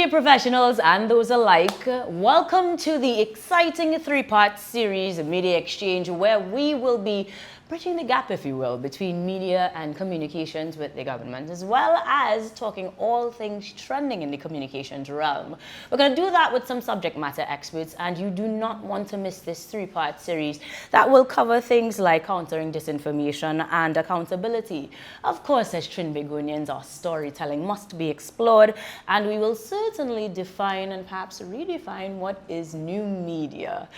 Media professionals and those alike, welcome to the exciting three-part series, Media Exchange, where we will be bridging the gap, if you will, between media and communications with the government, as well as talking all things trending in the communications realm. We're going to do that with some subject matter experts, and you do not want to miss this three-part series that will cover things like countering disinformation and accountability. Of course, as Trinbagonians, our storytelling must be explored, and we will certainly define and perhaps redefine what is new media.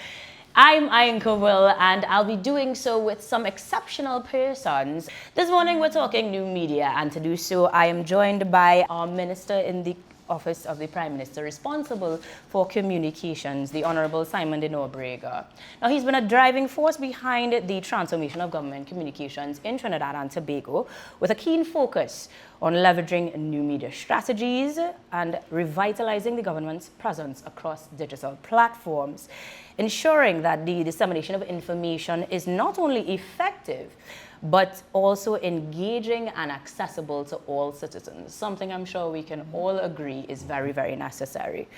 I'm Ayanka Will, and I'll be doing so with some exceptional persons. This morning we're talking new media, and to do so I am joined by our Minister in the Office of the Prime Minister responsible for communications, the Honourable Symon de Nobriga. Now, he's been a driving force behind the transformation of government communications in Trinidad and Tobago, with a keen focus on leveraging new media strategies and revitalizing the government's presence across digital platforms, ensuring that the dissemination of information is not only effective, but also engaging and accessible to all citizens, something I'm sure we can all agree is very, very necessary.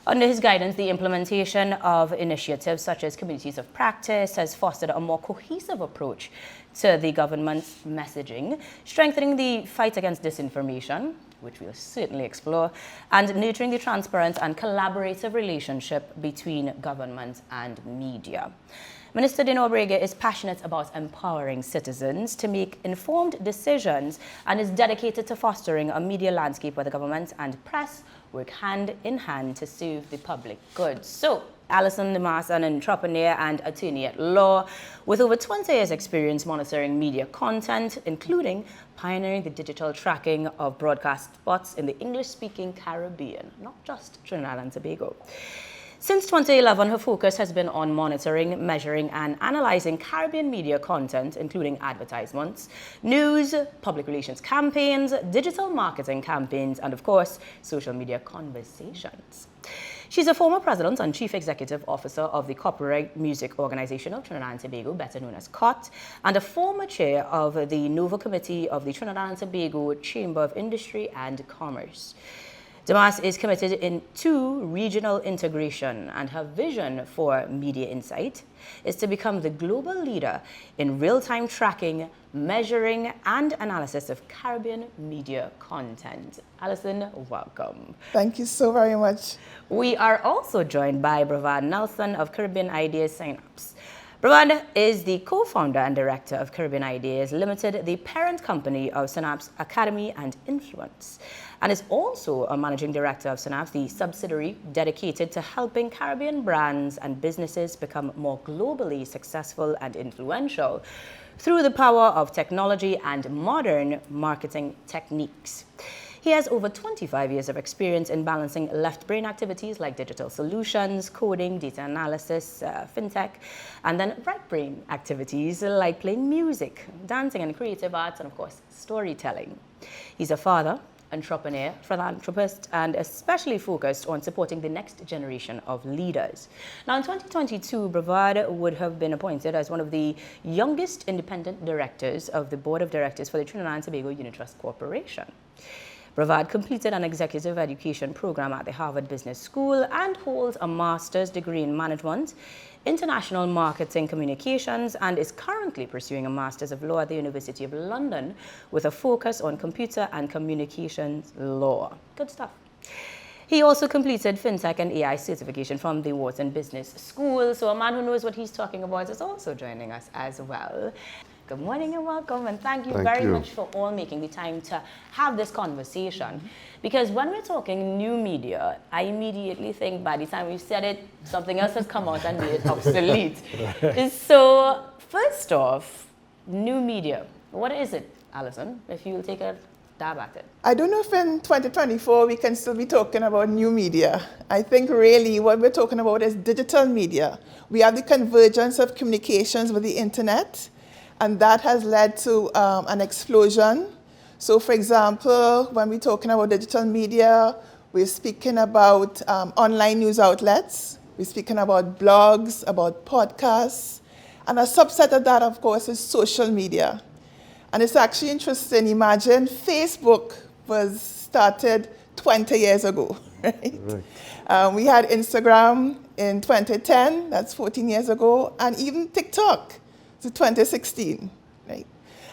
Under his guidance, the implementation of initiatives such as communities of practice has fostered a more cohesive approach to the government's messaging, strengthening the fight against disinformation, which we'll certainly explore, and nurturing the transparent and collaborative relationship between government and media. Minister de Nobriga is passionate about empowering citizens to make informed decisions and is dedicated to fostering a media landscape where the government and press work hand in hand to serve the public good. So, Allison, Demas, an entrepreneur and attorney at law with over 20 years' experience monitoring media content, including pioneering the digital tracking of broadcast spots in the English-speaking Caribbean, not just Trinidad and Tobago. Since 2011, her focus has been on monitoring, measuring, and analyzing Caribbean media content, including advertisements, news, public relations campaigns, digital marketing campaigns, and of course, social media conversations. She's a former president and chief executive officer of the Copyright Music Organization of Trinidad and Tobago, better known as COT, and a former chair of the Nova Committee of the Trinidad and Tobago Chamber of Industry and Commerce. Demas is committed to regional integration, and her vision for Media Insight is to become the global leader in real-time tracking, measuring, and analysis of Caribbean media content. Allison, welcome. Thank you so very much. We are also joined by Brevard Nelson of Caribbean Ideas Synapse. Brevard is the co-founder and director of Caribbean Ideas Limited, the parent company of Synapse Academy and Influence, and is also a managing director of Synapse, the subsidiary dedicated to helping Caribbean brands and businesses become more globally successful and influential through the power of technology and modern marketing techniques. He has over 25 years of experience in balancing left-brain activities like digital solutions, coding, data analysis, fintech, and then right-brain activities like playing music, dancing and creative arts, and of course, storytelling. He's a father, entrepreneur, philanthropist, and especially focused on supporting the next generation of leaders. Now, in 2022, Brevard would have been appointed as one of the youngest independent directors of the Board of Directors for the Trinidad and Tobago Unit Trust Corporation. Brevard completed an executive education program at the Harvard Business School and holds a master's degree in management, international marketing communications, and is currently pursuing a master's of law at the University of London with a focus on computer and communications law. Good stuff. He also completed fintech and AI certification from the Wharton Business School, so a man who knows what he's talking about is also joining us as well. Good morning and welcome, and thank you very much for all making the time to have this conversation. Because when we're talking new media, I immediately think by the time we've said it, something else has come out and made it obsolete. So first off, new media. What is it, Allison, if you'll take a dab at it? I don't know if in 2024 we can still be talking about new media. I think really what we're talking about is digital media. We have the convergence of communications with the internet, and that has led to an explosion. So for example, when we're talking about digital media, we're speaking about online news outlets, we're speaking about blogs, about podcasts, and a subset of that, of course, is social media. And it's actually interesting. Imagine Facebook was started 20 years ago, right? We had Instagram in 2010, that's 14 years ago, and even TikTok, to 2016, right?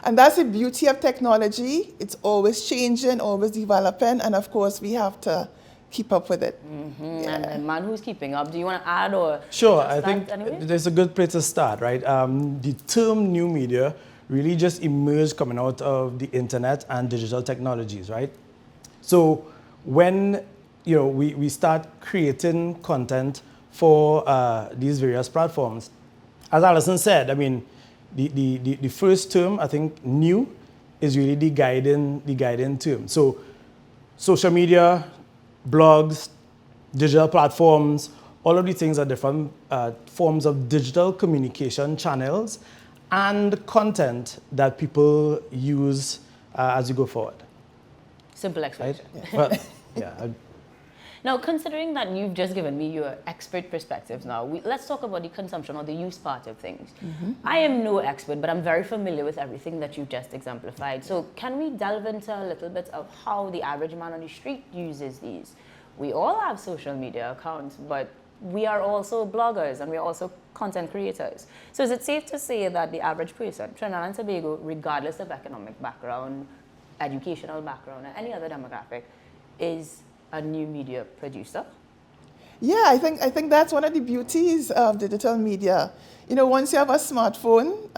And that's the beauty of technology. It's always changing, always developing, and of course we have to keep up with it. Yeah. And the man who's keeping up, do you want to add or? Sure, I think there's a good place to start, right? The term new media really just emerged coming out of the internet and digital technologies, right? So when we start creating content for these various platforms, as Allison said, I mean, the first term, I think, new, is really the guiding term. So social media, blogs, digital platforms, all of these things are different forms of digital communication channels and content that people use as you go forward. Simple explanation. Right? Well, yeah. Now, considering that you've just given me your expert perspectives now, let's talk about the consumption or the use part of things. I am no expert, but I'm very familiar with everything that you've just exemplified. So can we delve into a little bit of how the average man on the street uses these? We all have social media accounts, but we are also bloggers and we're also content creators. So is it safe to say that the average person, Trinidad and Tobago, regardless of economic background, educational background, and any other demographic, is a new media producer? Yeah, I think that's one of the beauties of digital media. Once you have a smartphone,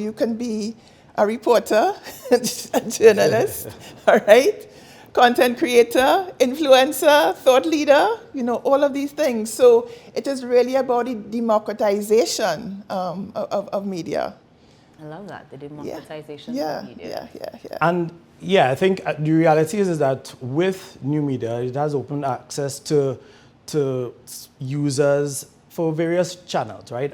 you can be a reporter, a journalist, all right? Content creator, influencer, thought leader, all of these things. So it is really about the democratization of media. I love that, the democratization of media. Yeah. And yeah, I think the reality is that with new media, it has opened access to users for various channels, right?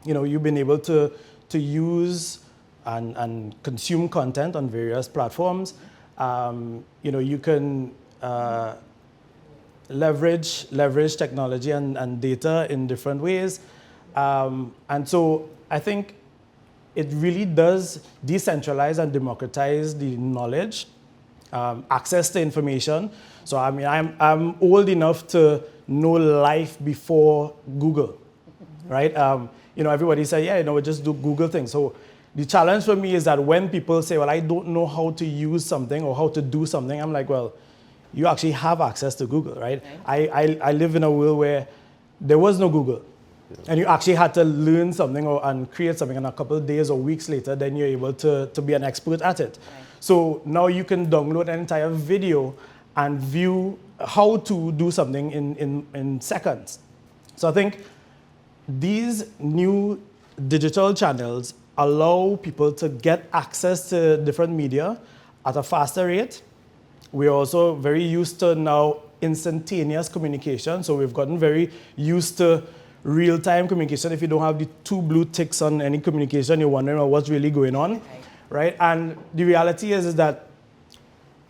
You've been able to use and consume content on various platforms. You can leverage technology and data in different ways. And so I think it really does decentralize and democratize the knowledge, access to information. So I mean, I'm old enough to know life before Google, right? Everybody say, just do Google things. So the challenge for me is that when people say, well, I don't know how to use something or how to do something, I'm like, well, you actually have access to Google, right? I live in a world where there was no Google. And you actually had to learn something and create something, and a couple of days or weeks later, then you're able to be an expert at it. Right. So now you can download an entire video and view how to do something in seconds. So I think these new digital channels allow people to get access to different media at a faster rate. We're also very used to now instantaneous communication. So we've gotten very used to real-time communication. If you don't have the two blue ticks on any communication, you're wondering what's really going on, right? And the reality is that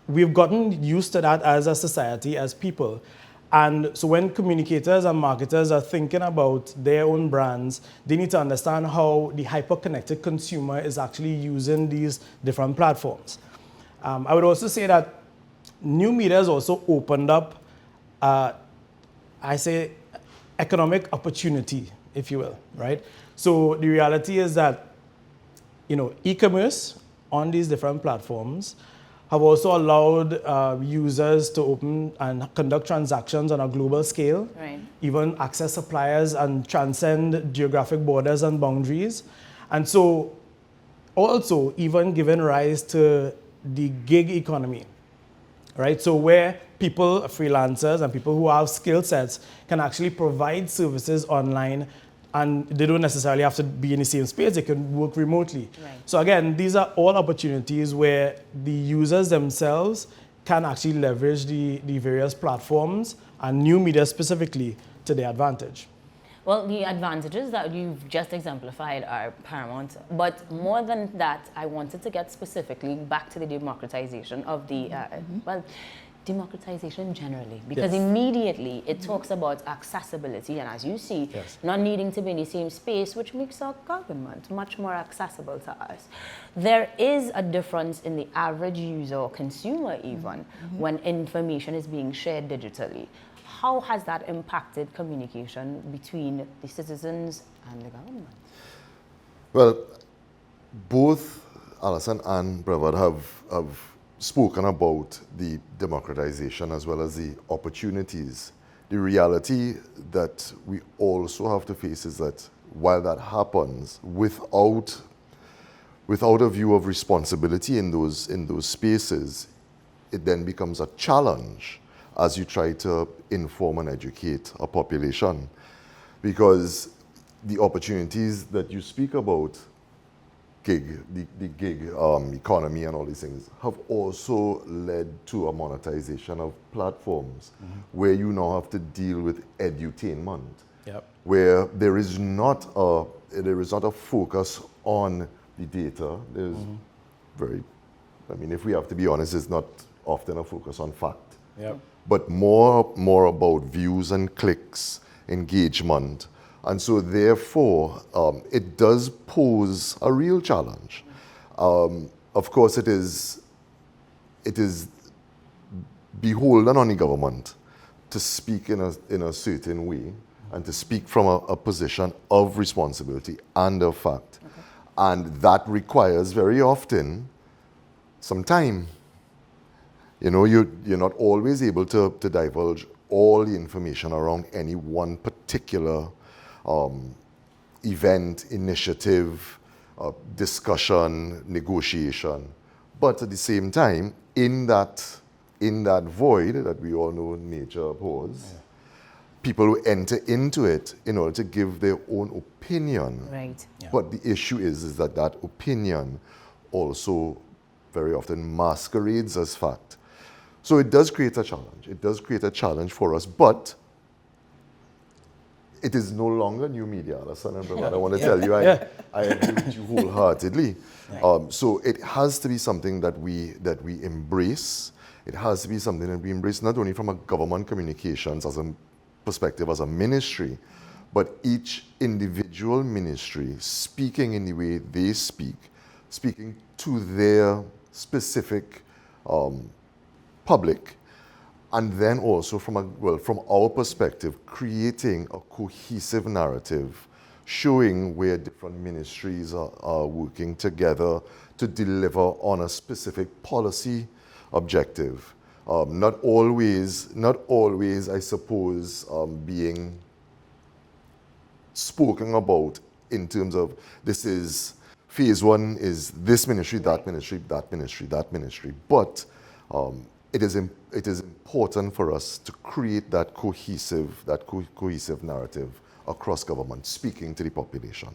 we've gotten used to that as a society, as people. And so when communicators and marketers are thinking about their own brands, they need to understand how the hyper-connected consumer is actually using these different platforms. I would also say that new media has also opened up, economic opportunity, if you will, right? So the reality is that, e-commerce on these different platforms have also allowed users to open and conduct transactions on a global scale, right. Even access suppliers and transcend geographic borders and boundaries. And so also even giving rise to the gig economy, right? So where people, freelancers and people who have skill sets can actually provide services online, and they don't necessarily have to be in the same space, they can work remotely. Right. So again, these are all opportunities where the users themselves can actually leverage the various platforms and new media specifically to their advantage. Well, the advantages that you've just exemplified are paramount. But more than that, I wanted to get specifically back to the democratization of the, well, democratization generally? Because Yes. immediately it talks about accessibility, and as you see, Yes. not needing to be in the same space, which makes our government much more accessible to us. There is a difference in the average user or consumer even when information is being shared digitally. How has that impacted communication between the citizens and the government? Well, both Allison and Brevard have spoken about the democratization as well as the opportunities. The reality that we also have to face is that while that happens, without a view of responsibility in those spaces, it then becomes a challenge as you try to inform and educate a population. Because the opportunities that you speak about, the gig economy and all these things, have also led to a monetization of platforms where you now have to deal with edutainment, Yep. where there is not a focus on the data. There's if we have to be honest, it's not often a focus on fact, Yep. but more about views and clicks, engagement. And so therefore, it does pose a real challenge. Of course, it is beholden on the government to speak in a certain way and to speak from a position of responsibility and of fact. Okay. And that requires very often some time. You know, you're not always able to divulge all the information around any one particular event, initiative, discussion, negotiation. But at the same time, in that void that we all know nature abhors, people who enter into it in order to give their own opinion. Right. Yeah. But the issue is that opinion also very often masquerades as fact. So it does create a challenge. It does create a challenge for us, but it is no longer new media, Allison and Brevard. I want to tell you, I agree with you wholeheartedly. So it has to be something that we embrace. It has to be something that we embrace not only from a government communications as a perspective, as a ministry, but each individual ministry speaking in the way they speak, speaking to their specific public. And then also from our perspective, creating a cohesive narrative, showing where different ministries are working together to deliver on a specific policy objective. Not always, I suppose, being spoken about in terms of this is phase one is this ministry, that ministry, that ministry, that ministry. But it is important for us to create that cohesive narrative across government, speaking to the population.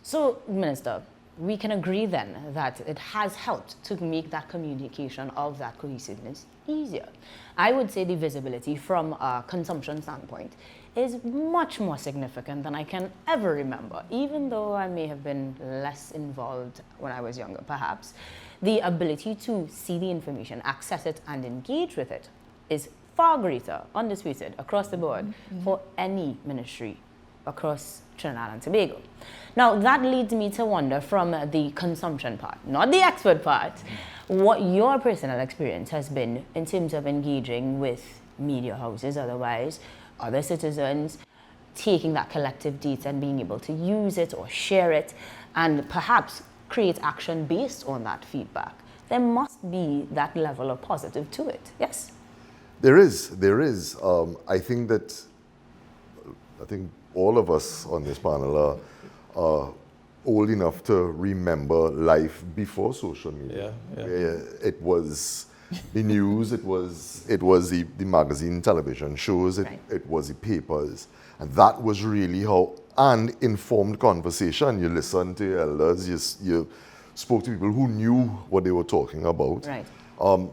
So, Minister, we can agree then that it has helped to make that communication of that cohesiveness easier. I would say the visibility from a consumption standpoint is much more significant than I can ever remember, even though I may have been less involved when I was younger, perhaps. The ability to see the information, access it, and engage with it is far greater, undisputed, across the board for any ministry across Trinidad and Tobago. Now, that leads me to wonder from the consumption part, not the expert part, what your personal experience has been in terms of engaging with media houses, otherwise, other citizens, taking that collective data and being able to use it or share it, and perhaps create action based on that feedback. There must be that level of positive to it, yes? There is. I think all of us on this panel are old enough to remember life before social media. Where it was the news, it was the magazine, television shows, it was the papers. And that was really how, and informed conversation. You listened to your elders, you spoke to people who knew what they were talking about. Right.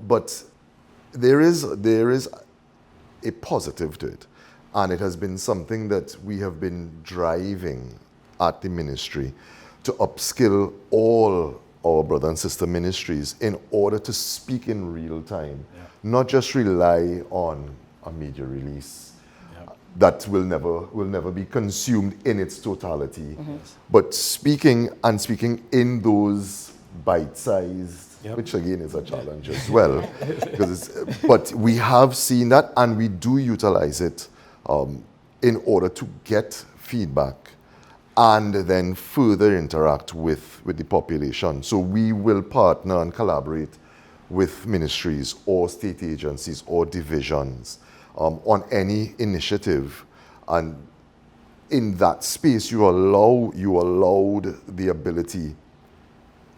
But there is a positive to it. And it has been something that we have been driving at the ministry to upskill all our brother and sister ministries in order to speak in real time, not just rely on a media release that will never be consumed in its totality, but speaking in those bite-sized, which again is a challenge as well, but we have seen that and we do utilize it in order to get feedback and then further interact with the population. So we will partner and collaborate with ministries or state agencies or divisions on any initiative. And in that space, you allowed the ability,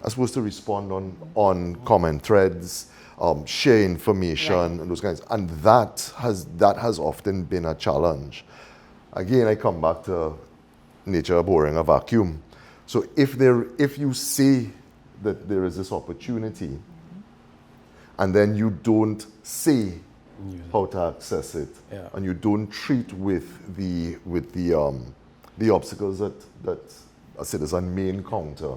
I suppose, to respond on comment threads, share information, and those kinds. And that has often been a challenge. Again, I come back to nature abhorring a vacuum. So if you say that there is this opportunity, and then you don't say how to access it, and you don't treat with the obstacles that a citizen may encounter,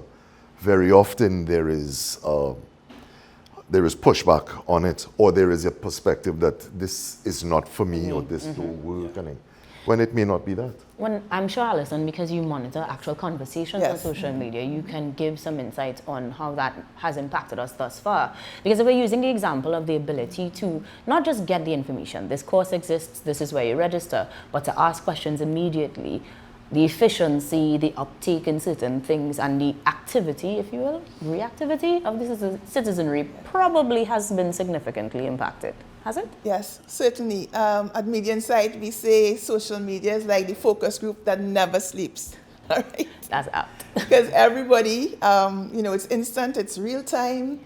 very often there is pushback on it, or there is a perspective that this is not for me, or this don't work, when it may not be that. When I'm sure, Allison, because you monitor actual conversations on social media, you can give some insights on how that has impacted us thus far. Because if we're using the example of the ability to not just get the information, this course exists, this is where you register, but to ask questions immediately, the efficiency, the uptake in certain things, and the activity, if you will, reactivity of the citizenry probably has been significantly impacted. Has it? Yes, certainly. At Media Insight, we say social media is like the focus group that never sleeps. All right? That's apt. Because everybody, it's instant, it's real time.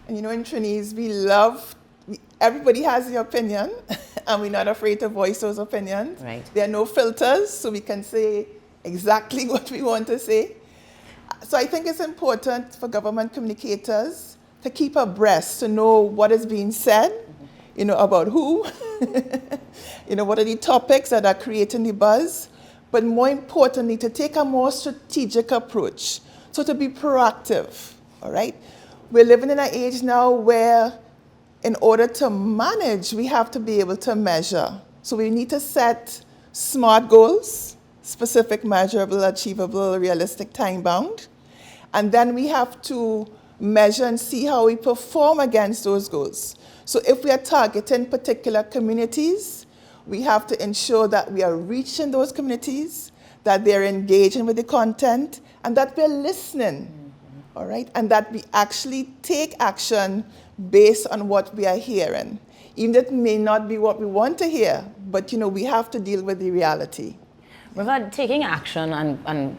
And in Trinidad, everybody has the opinion, and we're not afraid to voice those opinions. Right. There are no filters, so we can say exactly what we want to say. So I think it's important for government communicators to keep abreast, to know what is being said, about who, what are the topics that are creating the buzz, but more importantly, to take a more strategic approach, so to be proactive, all right? We're living in an age now where in order to manage, we have to be able to measure. So we need to set SMART goals, specific, measurable, achievable, realistic, time-bound, and then we have to measure and see how we perform against those goals. So if we are targeting particular communities, we have to ensure that we are reaching those communities, that they're engaging with the content, and that we're listening, all right? And that we actually take action based on what we are hearing. Even if it may not be what we want to hear, but we have to deal with the reality. Brevard, taking action and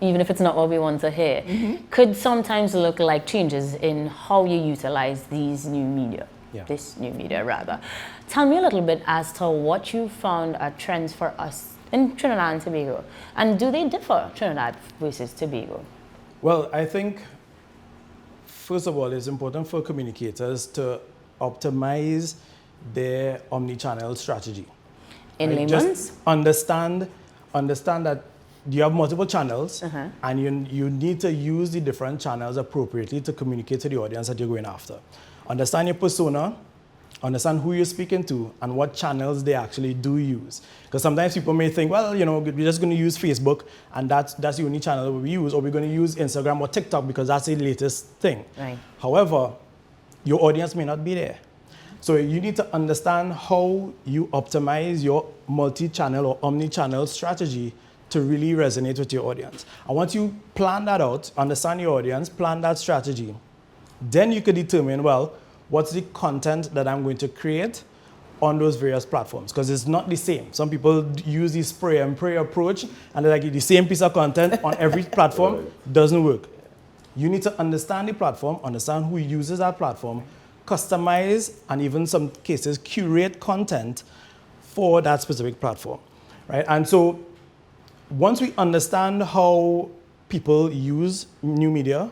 even if it's not what we want to hear, could sometimes look like changes in how you utilize these new media, this new media rather. Tell me a little bit as to what you found are trends for us in Trinidad and Tobago, and do they differ, Trinidad versus Tobago? Well, I think, first of all, it's important for communicators to optimize their omni-channel strategy. In right? layman's? Just understand that you have multiple channels, and you need to use the different channels appropriately to communicate to the audience that you're going after. Understand your persona, understand who you're speaking to, and what channels they actually do use. Because sometimes people may think, well, we're just going to use Facebook, and that's the only channel that we use, or we're going to use Instagram or TikTok because that's the latest thing. Right. However, your audience may not be there. So you need to understand how you optimize your multi-channel or omni-channel strategy to really resonate with your audience. And once you plan that out, understand your audience, plan that strategy, then you could determine, well, what's the content that I'm going to create on those various platforms? Because it's not the same. Some people use the spray and pray approach, and they're like, the same piece of content on every platform doesn't work. You need to understand the platform, understand who uses that platform, customize, and even some cases, curate content for that specific platform, right? And so once we understand how people use new media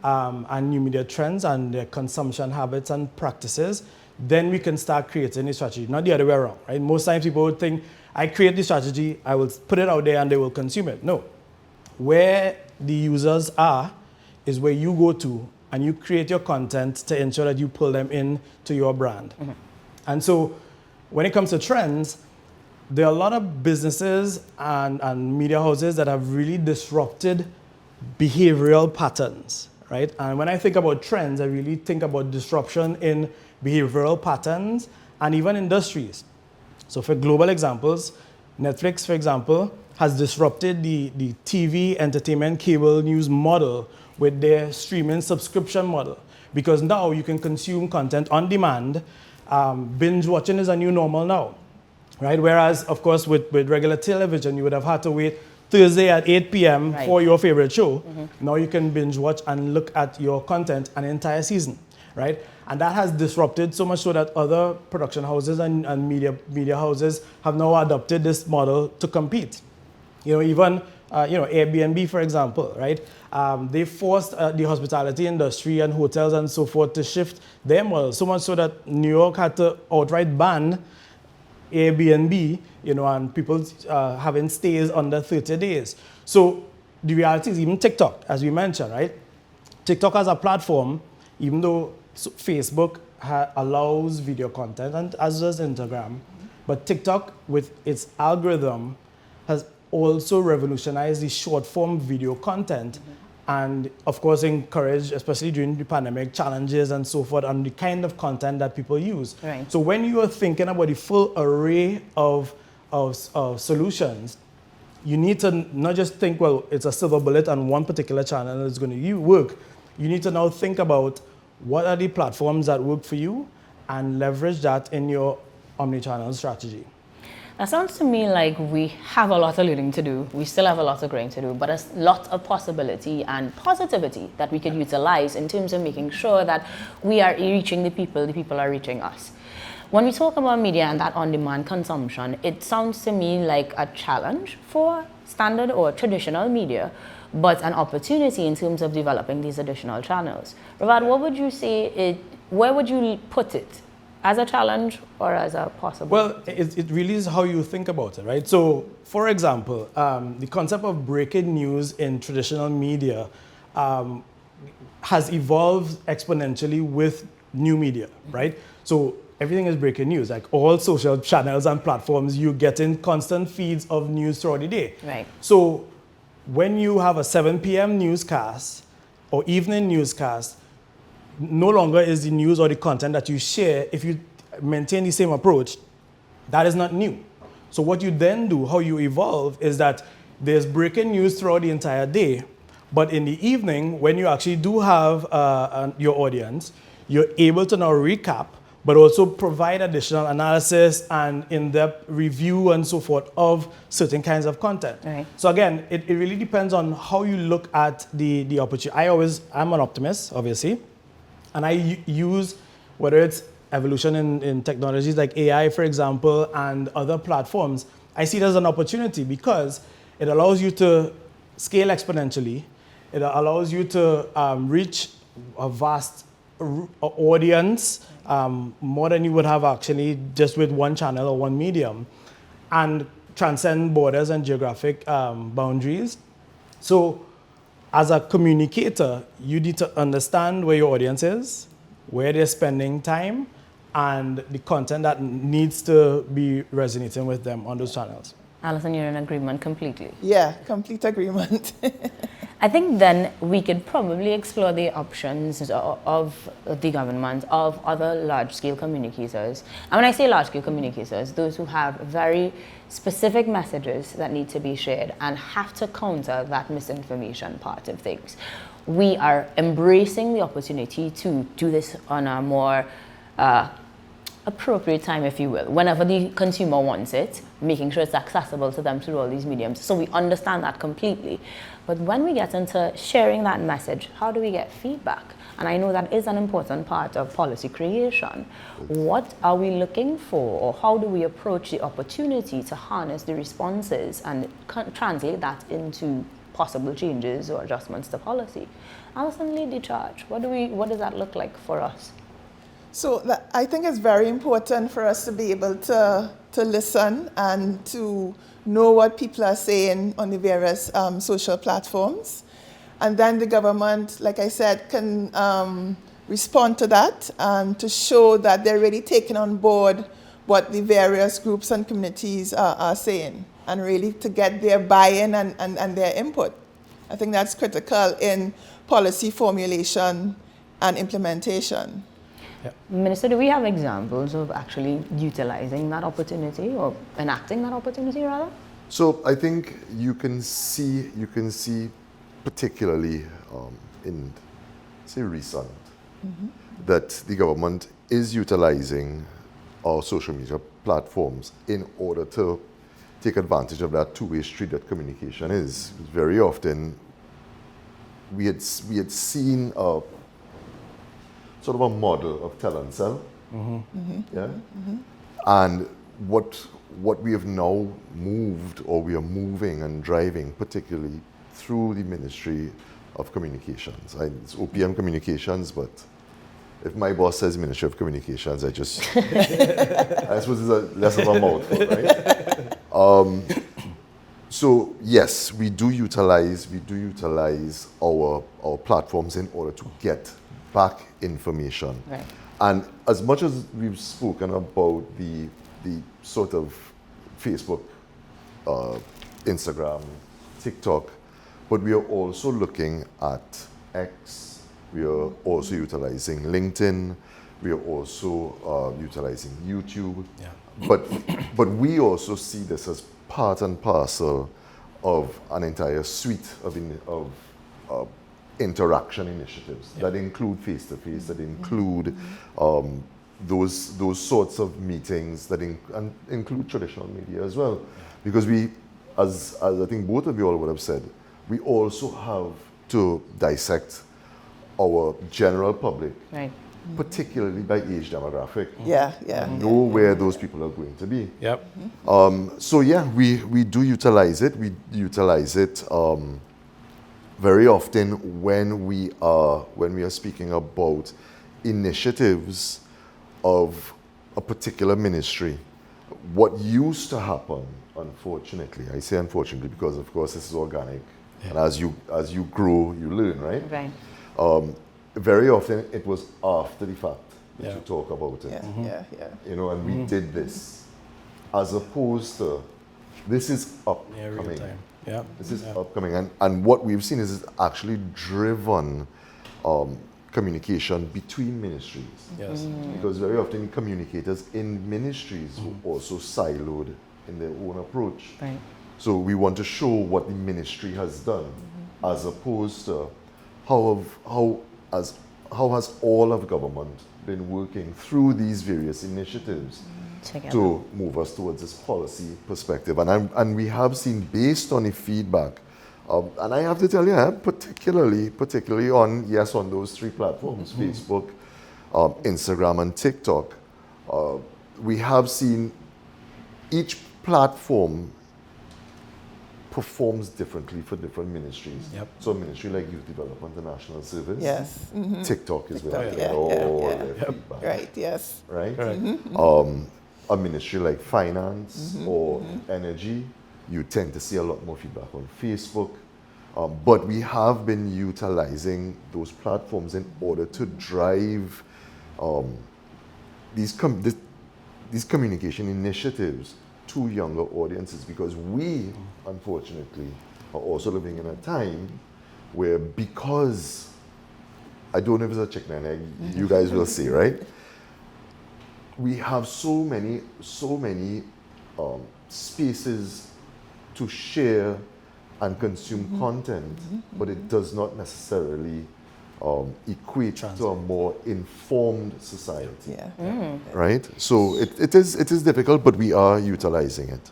and new media trends and their consumption habits and practices, then we can start creating a strategy, not the other way around, right? Most times people would think, I create the strategy, I will put it out there and they will consume it. No. Where the users are is where you go to and you create your content to ensure that you pull them in to your brand. And so when it comes to trends, there are a lot of businesses and media houses that have really disrupted behavioral patterns, right? And when I think about trends, I really think about disruption in behavioral patterns and even industries. So for global examples, Netflix, for example, has disrupted the TV entertainment cable news model with their streaming subscription model. Because now you can consume content on demand. Binge watching is a new normal now, right? Whereas, of course, with regular television, you would have had to wait Thursday at 8 p.m. for your favorite show. Now you can binge watch and look at your content an entire season, right? And that has disrupted so much so that other production houses and media houses have now adopted this model to compete. Even Airbnb, for example, right? They forced the hospitality industry and hotels and so forth to shift their model, so much so that New York had to outright ban Airbnb, and people having stays under 30 days. So the reality is even TikTok, as we mentioned, right? TikTok as a platform, even though Facebook allows video content, and as does Instagram, but TikTok with its algorithm has also revolutionized the short form video content and of course encouraged, especially during the pandemic, challenges and so forth on the kind of content that people use. Right. So when you are thinking about the full array of solutions, you need to not just think, well, it's a silver bullet and one particular channel is going to work. You need to now think about what are the platforms that work for you and leverage that in your omni-channel strategy. That sounds to me like we have a lot of learning to do. We still have a lot of growing to do, but a lot of possibility and positivity that we could utilize in terms of making sure that we are reaching the people are reaching us. When we talk about media and that on-demand consumption, it sounds to me like a challenge for standard or traditional media, but an opportunity in terms of developing these additional channels. Brevard, what would you say, where would you put it? As a challenge or as a possible? Well, it really is how you think about it, right? So, for example, the concept of breaking news in traditional media has evolved exponentially with new media, right? So everything is breaking news. Like all social channels and platforms, you're getting constant feeds of news throughout the day. Right. So when you have a 7 p.m. newscast or evening newscast, no longer is the news or the content that you share, if you maintain the same approach, that is not new. So what you then do, how you evolve, is that there's breaking news throughout the entire day, but in the evening, when you actually do have your audience, you're able to now recap, but also provide additional analysis and in-depth review and so forth of certain kinds of content. Right. So again, it really depends on how you look at the opportunity. I'm an optimist, obviously. And I use, whether it's evolution in technologies like AI, for example, and other platforms, I see it as an opportunity because it allows you to scale exponentially. It allows you to reach a vast audience, more than you would have actually just with one channel or one medium, and transcend borders and geographic boundaries. So, as a communicator, you need to understand where your audience is, where they're spending time, and the content that needs to be resonating with them on those channels. Allison, you're in agreement completely. Yeah, complete agreement. I think then we could probably explore the options of the government, of other large-scale communicators. And when I say large-scale communicators, those who have very specific messages that need to be shared and have to counter that misinformation part of things. We are embracing the opportunity to do this on a more appropriate time, if you will, whenever the consumer wants it, making sure it's accessible to them through all these mediums. So we understand that completely. But when we get into sharing that message, how do we get feedback? And I know that is an important part of policy creation. What are we looking for, or how do we approach the opportunity to harness the responses and translate that into possible changes or adjustments to policy? Allison, lead the charge. What does that look like for us? So I think it's very important for us to be able to listen and to know what people are saying on the various social platforms. And then the government, like I said, can respond to that and to show that they're really taking on board what the various groups and communities are saying, and really to get their buy-in and their input. I think that's critical in policy formulation and implementation. Minister, do we have examples of actually utilizing that opportunity or enacting that opportunity rather? So I think you can see particularly in, say, recent, that the government is utilizing our social media platforms in order to take advantage of that two-way street that communication is. Very often, we had seen a sort of a model of tell and sell, yeah, and what we have now moved, or we are moving and driving, particularly through the Ministry of Communications. It's OPM Communications, but if my boss says Ministry of Communications, I suppose it's less of a mouthful, right? So yes, we do utilize our platforms in order to get back information. Right. And as much as we've spoken about the sort of Facebook, Instagram, TikTok, but we are also looking at X, we are also utilizing LinkedIn, we are also utilizing YouTube. Yeah. But we also see this as part and parcel of an entire suite of interaction initiatives that include face-to-face, that include those sorts of meetings, that include traditional media as well. Because we, as I think both of you all would have said, we also have to dissect our general public, Right. particularly by age demographic. Know where those people are going to be. Yep. So yeah, we do utilize it. We utilize it very often when we are speaking about initiatives of a particular ministry. What used to happen, unfortunately, I say unfortunately because of course this is organic, and as you grow, you learn, right? Right. Very often it was after the fact that you talk about it. You know, and we did this, as opposed to this is upcoming. This is upcoming, and what we've seen is it's actually driven communication between ministries. Yes. Because very often communicators in ministries were also siloed in their own approach. Right. So we want to show what the ministry has done, as opposed to how has all of government been working through these various initiatives Together. to move us towards this policy perspective. And we have seen, based on the feedback, and I have to tell you, particularly on those three platforms, Facebook, Instagram, and TikTok, we have seen each platform performs differently for different ministries. Yep. So a ministry like Youth Development and National Service, Yes. TikTok is where TikTok, their feedback. Right, yes. Right? Correct. A ministry like finance or energy, you tend to see a lot more feedback on Facebook. But we have been utilizing those platforms in order to drive these communication initiatives to younger audiences, because we, unfortunately, are also living in a time where, because, I don't know if it's a chicken and egg, you guys will see, right? We have so many spaces to share and consume content, but it does not necessarily equate to a more informed society. Right? So it is difficult, but we are utilizing it.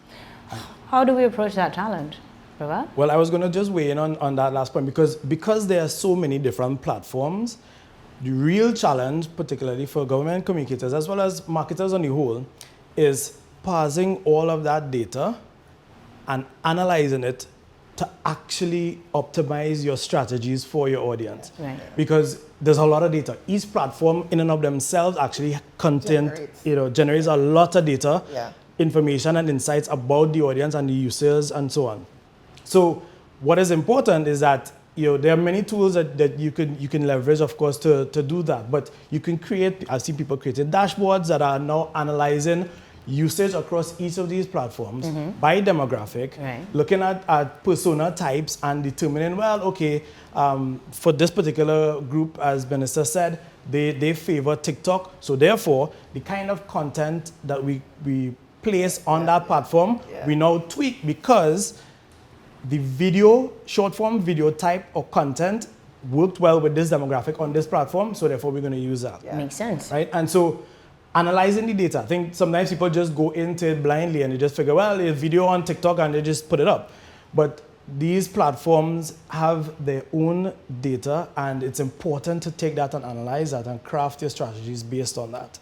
How do we approach that challenge, Brevard? Well, I was going to just weigh in on that last point, because there are so many different platforms. The real challenge, particularly for government communicators as well as marketers on the whole, is parsing all of that data and analyzing it to actually optimize your strategies for your audience. Right. Because there's a lot of data. Each platform in and of themselves actually generates a lot of data, information and insights about the audience and the users and so on. So what is important is that there are many tools that you can leverage, of course, to do that. But you can create, I've seen people creating dashboards that are now analyzing usage across each of these platforms by demographic, looking at persona types and determining, well, okay, for this particular group, as Benessa said, they favor TikTok. So therefore, the kind of content that we place on that platform, we now tweak because the video, short form video type or content worked well with this demographic on this platform, so therefore we're going to use that. Makes sense. Right? And so analyzing the data, I think sometimes people just go into it blindly and they just figure, well, there's video on TikTok and they just put it up. But these platforms have their own data, and it's important to take that and analyze that and craft your strategies based on that.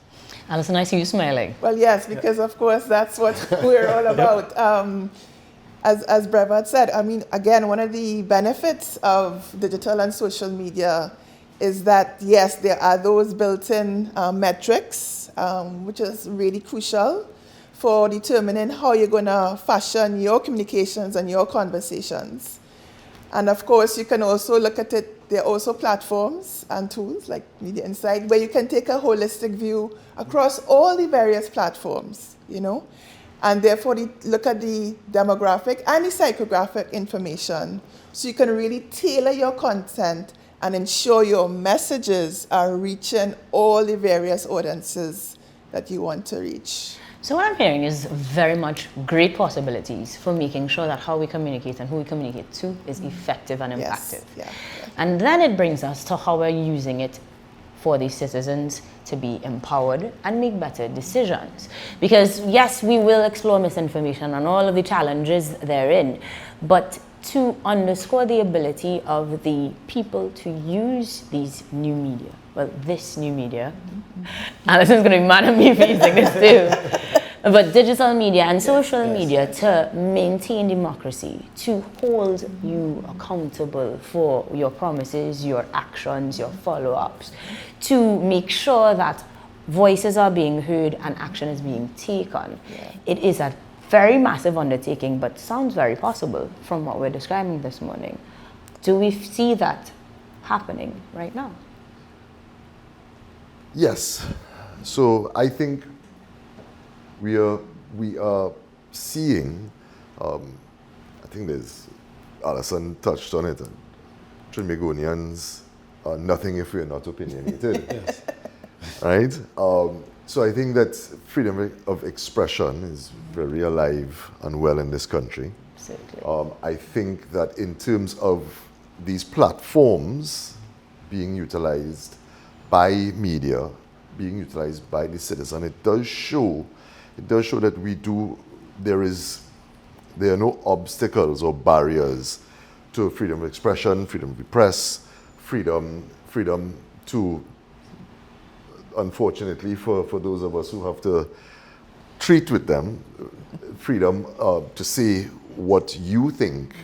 Allison, I see you smiling. Well, yes, because of course that's what we're all about. As Brevard said, I mean, again, one of the benefits of digital and social media is that, yes, there are those built-in metrics, which is really crucial for determining how you're going to fashion your communications and your conversations. And of course, you can also look at it, there are also platforms and tools like Media Insight where you can take a holistic view across all the various platforms, and therefore look at the demographic and the psychographic information so you can really tailor your content and ensure your messages are reaching all the various audiences that you want to reach. So what I'm hearing is very much great possibilities for making sure that how we communicate and who we communicate to is effective and impactful. Yes. And then it brings us to how we're using it for the citizens to be empowered and make better decisions. Because yes, we will explore misinformation and all of the challenges therein, but to underscore the ability of the people to use these new media, well, this new media, Allison's going to be mad at me for using this too, but digital media and social media to maintain democracy, to hold you accountable for your promises, your actions, your follow-ups, to make sure that voices are being heard and action is being taken. It is a very massive undertaking, but sounds very possible from what we're describing this morning. Do we see that happening right now? Yes. So I think we are seeing, I think Allison touched on it, Trinbagonians are nothing if we're not opinionated. Yes. Right? So I think that freedom of expression is very alive and well in this country. Absolutely. I think that in terms of these platforms being utilized by media, being utilized by the citizen, it does show that there are no obstacles or barriers to freedom of expression, freedom of the press, freedom to, unfortunately for those of us who have to treat with them, freedom to say what you think,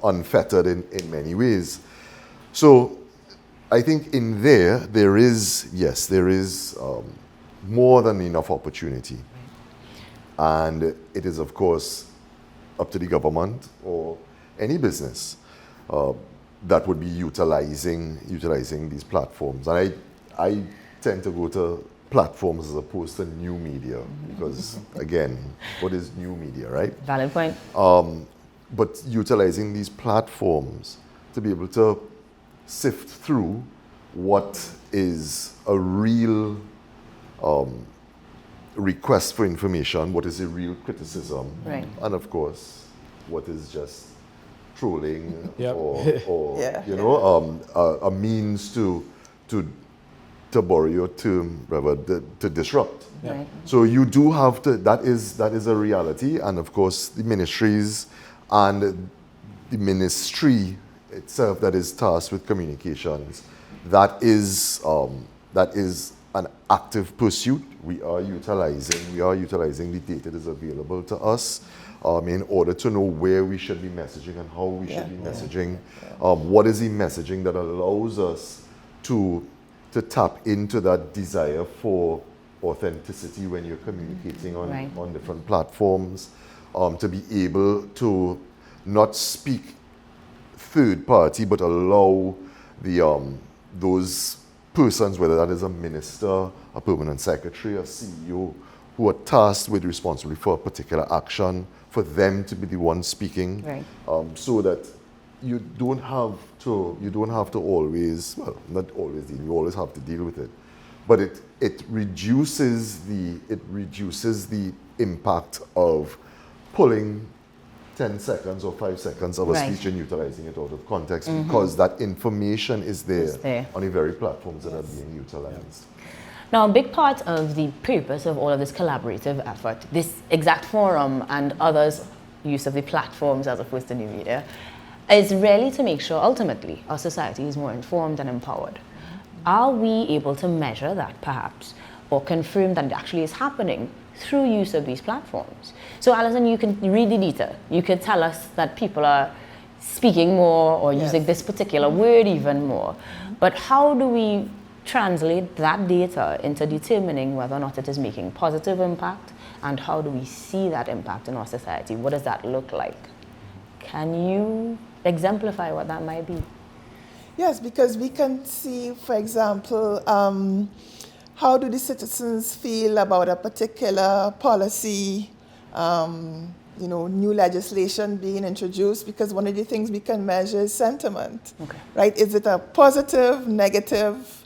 unfettered in many ways. So I think in there is more than enough opportunity. And it is, of course, up to the government or any business that would be utilizing these platforms. And I tend to go to platforms as opposed to new media because, again, what is new media, right? Valid point. But utilizing these platforms to be able to sift through what is a real request for information, what is a real criticism, Right. and of course, what is just trolling Yep. or Yeah. a means to borrow your term, Brevard, to disrupt. Right. So you do have to. That is a reality, and of course, the ministries and the ministry itself that is tasked with communications, that is an active pursuit. We are utilizing the data that is available to us in order to know where we should be messaging and how we should be messaging. What is the messaging that allows us to tap into that desire for authenticity when you're communicating on different platforms, to be able to not speak third party, but allow the those persons, whether that is a minister, a permanent secretary, a CEO, who are tasked with responsibility for a particular action, for them to be the ones speaking, Right. so that you don't have to always, well, not always, you always have to deal with it, but it reduces the impact of pulling 10 seconds or 5 seconds of a Right. speech and utilizing it out of context, because that information is there on the very platforms that are being utilized. Now, a big part of the purpose of all of this collaborative effort, this exact forum and others' use of the platforms as opposed to new media, is really to make sure ultimately our society is more informed and empowered. Are we able to measure that perhaps, or confirm that it actually is happening through use of these platforms? So Allison, you can read the data. You could tell us that people are speaking more or using this particular word even more. But how do we translate that data into determining whether or not it is making positive impact, and how do we see that impact in our society? What does that look like? Can you exemplify what that might be? Yes, because we can see, for example, how do the citizens feel about a particular policy, new legislation being introduced, because one of the things we can measure is sentiment, right? Is it a positive, negative,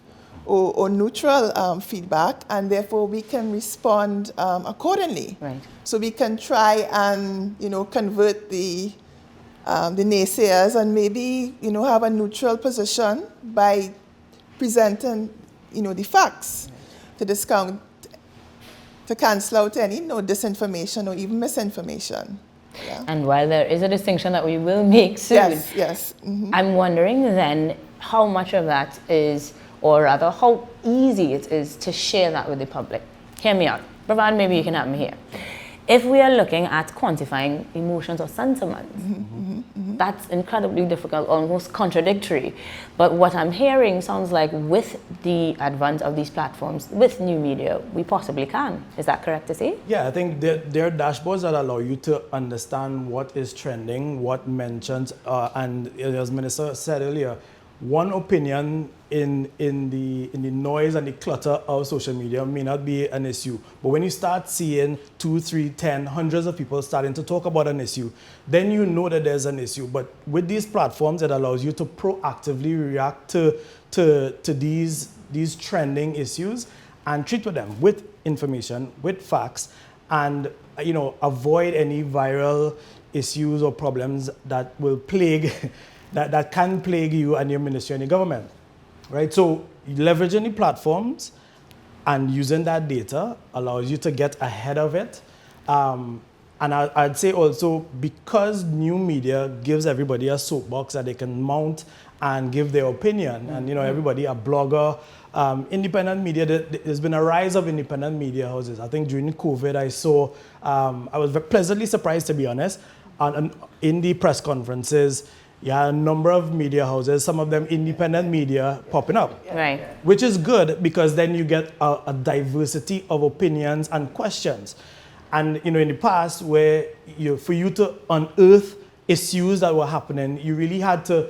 or neutral feedback, and therefore we can respond accordingly. Right. So we can try and convert the naysayers and maybe have a neutral position by presenting the facts to discount, to cancel out any disinformation or even misinformation. Yeah. And while there is a distinction that we will make soon, yes. I'm wondering then how much of that is, or rather how easy it is to share that with the public. Hear me out. Brevard, maybe you can help me here. If we are looking at quantifying emotions or sentiments, that's incredibly difficult, almost contradictory. But what I'm hearing sounds like with the advent of these platforms, with new media, we possibly can. Is that correct to say? Yeah, I think there are dashboards that allow you to understand what is trending, what mentions, and as Minister said earlier, one opinion in the noise and the clutter of social media may not be an issue. But when you start seeing 2, 3, 10, hundreds of people starting to talk about an issue, then you know that there's an issue. But with these platforms, it allows you to proactively react to these trending issues and treat with them with information, with facts, and avoid any viral issues or problems that will plague that can plague you and your ministry and your government, right? So leveraging the platforms and using that data allows you to get ahead of it. And I'd say also, because new media gives everybody a soapbox that they can mount and give their opinion, and everybody, a blogger, independent media, there's been a rise of independent media houses. I think during COVID I saw, I was pleasantly surprised, to be honest, in the press conferences, a number of media houses, some of them independent media, popping up. Right. Which is good, because then you get a diversity of opinions and questions. And in the past, where for you to unearth issues that were happening, you really had to,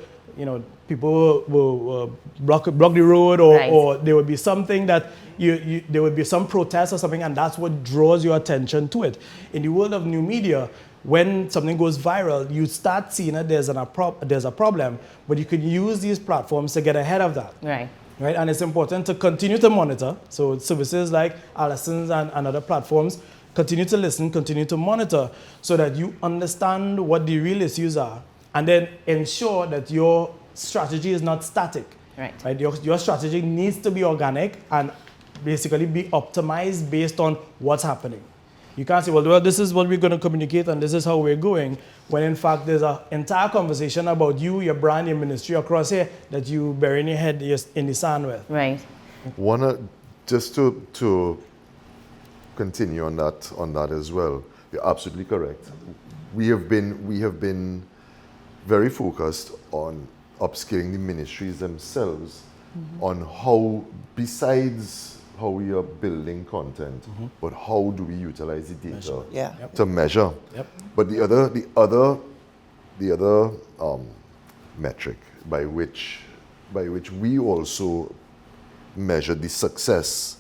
people will block the road, or there would be something that there would be some protest or something, and that's what draws your attention to it. In the world of new media, when something goes viral, you start seeing that there's a problem, but you can use these platforms to get ahead of that. Right. Right? And it's important to continue to monitor. So services like Allison's and other platforms, continue to listen, continue to monitor, so that you understand what the real issues are, and then ensure that your strategy is not static. Right? Your strategy needs to be organic and basically be optimized based on what's happening. You can't say, well, this is what we're going to communicate and this is how we're going, when in fact there's an entire conversation about you, your brand, your ministry across here that you burying your head in the sand with. Right. Just to continue on that as well, you're absolutely correct. We have been very focused on upskilling the ministries themselves on how, besides how we are building content, but how do we utilize the data to measure? But the other metric by which we also measure the success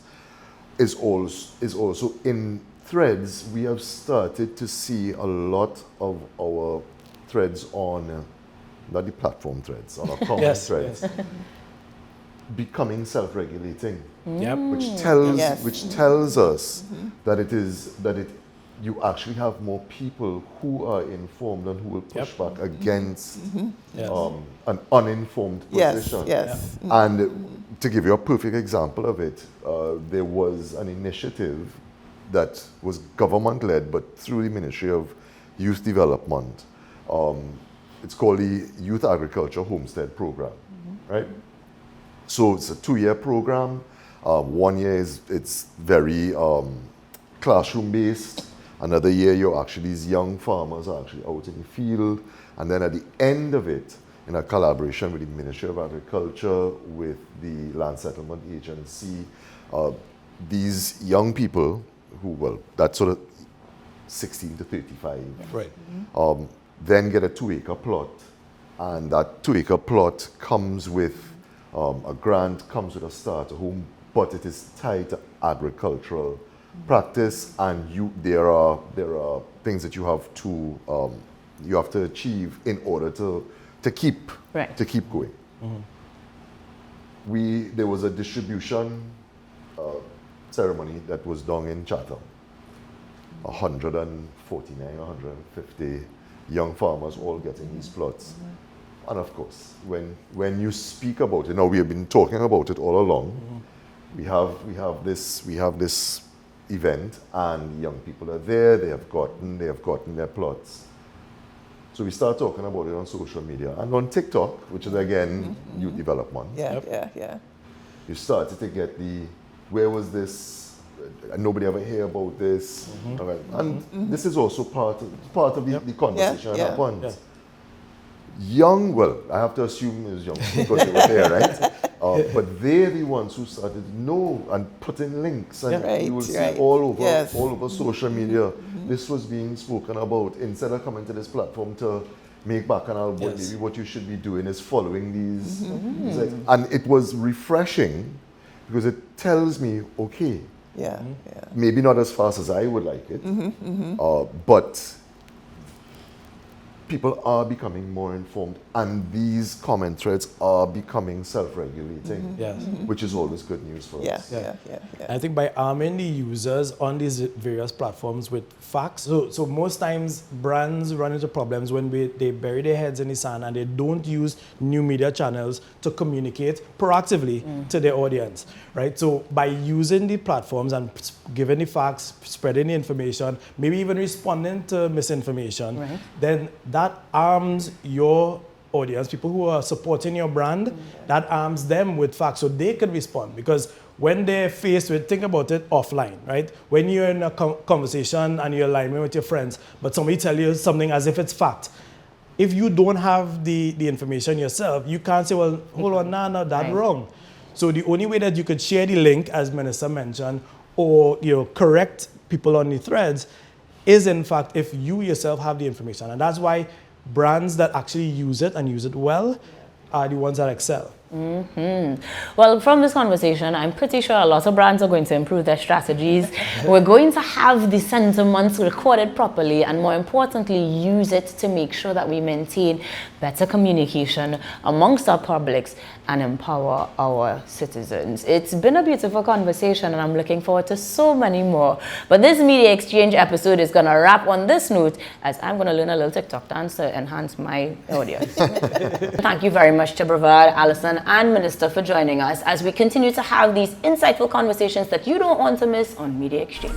is also in threads. We have started to see a lot of our threads on, not the platform threads, on our common threads, becoming self-regulating, which tells us that you actually have more people who are informed and who will push back against an uninformed position. And to give you a perfect example of it, there was an initiative that was government-led, but through the Ministry of Youth Development. It's called the Youth Agriculture Homestead Program, right? So it's a 2-year program. 1 year it's very classroom-based. Another year, these young farmers are actually out in the field. And then at the end of it, in a collaboration with the Ministry of Agriculture, with the Land Settlement Agency, these young people that's sort of 16 to 35, right. Then get a 2-acre plot. And that 2-acre plot comes with a grant, comes with a starter home, but it is tied to agricultural practice, and there are things that you have to achieve in order to keep going. There was a distribution ceremony that was done in Chatham. 149, 150 young farmers all getting these plots. And of course, when you speak about it, now we have been talking about it all along. We have this event, and young people are there. They have gotten their plots. So we start talking about it on social media and on TikTok, which is again youth development. You started to get where was this? Nobody ever hear about this. And this is also part of the conversation that happened. Young, I have to assume it was young because they were there, right? But they're the ones who started to know and put in links, and you will see all over social media. This was being spoken about. Instead of coming to this platform to make back an album, maybe what you should be doing is following these. And it was refreshing because it tells me, okay, maybe not as fast as I would like it, but people are becoming more informed, and these comment threads are becoming self-regulating, which is always good news for us. I think by arming the users on these various platforms with facts, so most times brands run into problems when they bury their heads in the sand and they don't use new media channels to communicate proactively to their audience, right? So by using the platforms and giving the facts, spreading the information, maybe even responding to misinformation, then that arms your audience, people who are supporting your brand, that arms them with facts so they can respond. Because when they're faced with, think about it offline, right? When you're in a conversation and you're alignment with your friends, but somebody tell you something as if it's fact. If you don't have the information yourself, you can't say, well, hold on, no, that's wrong. So the only way that you could share the link, as Minister mentioned, or correct people on the threads, is in fact if you yourself have the information. And that's why brands that actually use it and use it well are the ones that excel. Well, from this conversation, I'm pretty sure a lot of brands are going to improve their strategies. We're going to have the sentiments recorded properly, and more importantly, use it to make sure that we maintain better communication amongst our publics and empower our citizens. It's been a beautiful conversation, and I'm looking forward to so many more. But this Media Exchange episode is going to wrap on this note, as I'm going to learn a little TikTok dance to enhance my audience. Thank you very much to Brevard, Allison, and Minister for joining us as we continue to have these insightful conversations that you don't want to miss on Media Exchange.